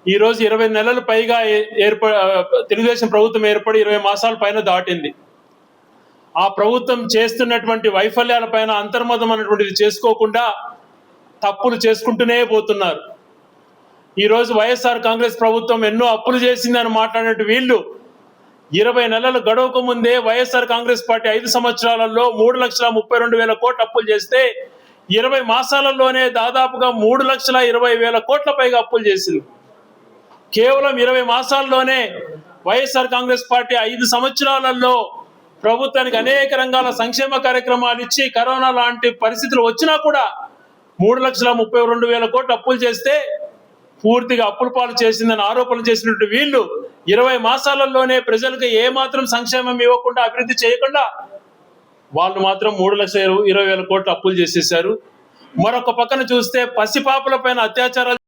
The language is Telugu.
ఈ రోజు 20 నెలలు పైగా తెలుగుదేశం ప్రభుత్వం ఏర్పడి 20 మాసాల పైన దాటింది. ఆ ప్రభుత్వం చేస్తున్నటువంటి వైఫల్యాల పైన అంతర్మతం అనేటువంటిది చేసుకోకుండా తప్పులు చేసుకుంటూనే పోతున్నారు. ఈ రోజు వైఎస్ఆర్ కాంగ్రెస్ ప్రభుత్వం ఎన్నో అప్పులు చేసిందని మాట్లాడినట్టు వీళ్ళు 20 నెలలు గడవక ముందే వైఎస్ఆర్ కాంగ్రెస్ పార్టీ 5 సంవత్సరాలలో 3,32,000 కోట్ల అప్పులు చేస్తే 20 మాసాలలోనే దాదాపుగా 3,20,000 కోట్ల పైగా అప్పులు చేసింది. కేవలం 20 మాసాల్లోనే వైఎస్ఆర్ కాంగ్రెస్ పార్టీ 5 సంవత్సరాలలో ప్రభుత్వానికి అనేక రంగాల సంక్షేమ కార్యక్రమాలు ఇచ్చి కరోనా లాంటి పరిస్థితులు వచ్చినా కూడా 3,32,000 కోట్ల అప్పులు చేస్తే పూర్తిగా అప్పుల పాలు చేసిందని ఆరోపణలు చేసినట్టు వీళ్ళు 20 మాసాలలోనే ప్రజలకు ఏమాత్రం సంక్షేమం ఇవ్వకుండా అభివృద్ధి చేయకుండా వాళ్ళు మాత్రం 3,20,000 కోట్ల అప్పులు చేసేశారు. మరొక పక్కన చూస్తే పసిపాపల పైన అత్యాచారాలు